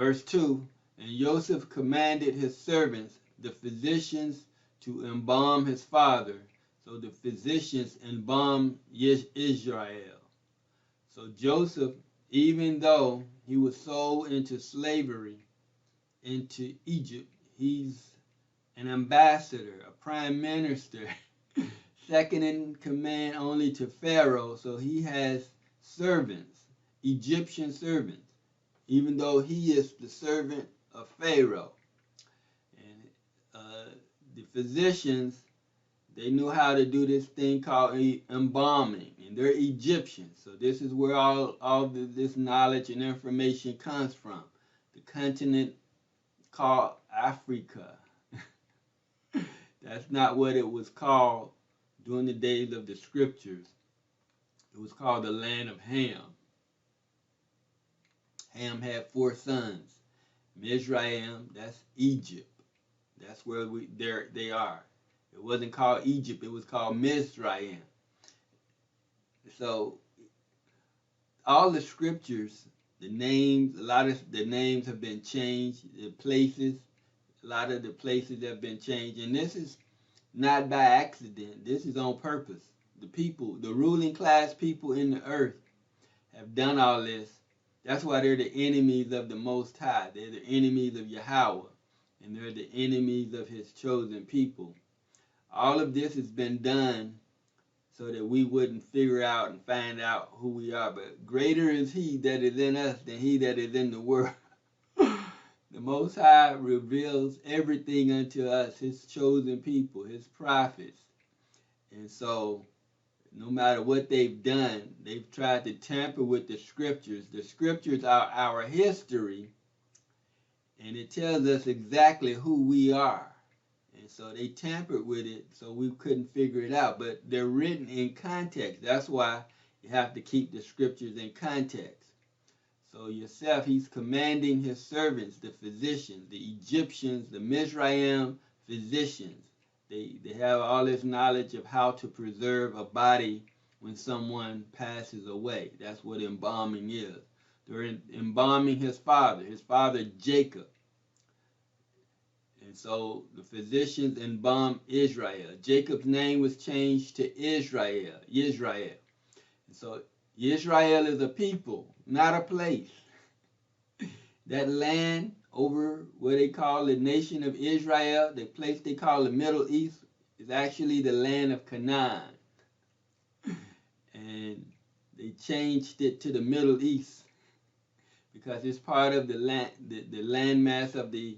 Verse 2, and Joseph commanded his servants, the physicians, to embalm his father. So the physicians embalmed Israel. So Joseph, even though he was sold into slavery into Egypt, he's an ambassador, a prime minister, second in command only to Pharaoh. So he has servants, Egyptian servants, even though he is the servant of Pharaoh. And the physicians, they knew how to do this thing called embalming, and they're Egyptians. So this is where this knowledge and information comes from. The continent called Africa. That's not what it was called during the days of the scriptures. It was called the land of Ham. Ham had 4 sons. Mizraim, that's Egypt. That's where they are. It wasn't called Egypt, it was called Mizraim. So all the scriptures, the names, a lot of the names have been changed, the places, a lot of the places have been changed, and this is not by accident. This is on purpose. The people, the ruling class people in the earth have done all this. That's why they're the enemies of the Most High. They're the enemies of Yahuah, and they're the enemies of his chosen people. All of this has been done so that we wouldn't figure out and find out who we are. But greater is he that is in us than he that is in the world. The Most High reveals everything unto us, his chosen people, his prophets. And so, no matter what they've done, they've tried to tamper with the scriptures. The scriptures are our history, and it tells us exactly who we are. And so they tampered with it so we couldn't figure it out. But they're written in context. That's why you have to keep the scriptures in context. So Yosef, he's commanding his servants, the physicians, the Egyptians, the Mizraim physicians. They have all this knowledge of how to preserve a body when someone passes away. That's what embalming is. They're embalming his father Jacob. And so the physicians embalmed Israel. Jacob's name was changed to Israel. And so Israel is a people, not a place. That land over what they call the nation of Israel, the place they call the Middle East, is actually the land of Canaan. And they changed it to the Middle East because it's part of the land, the landmass of the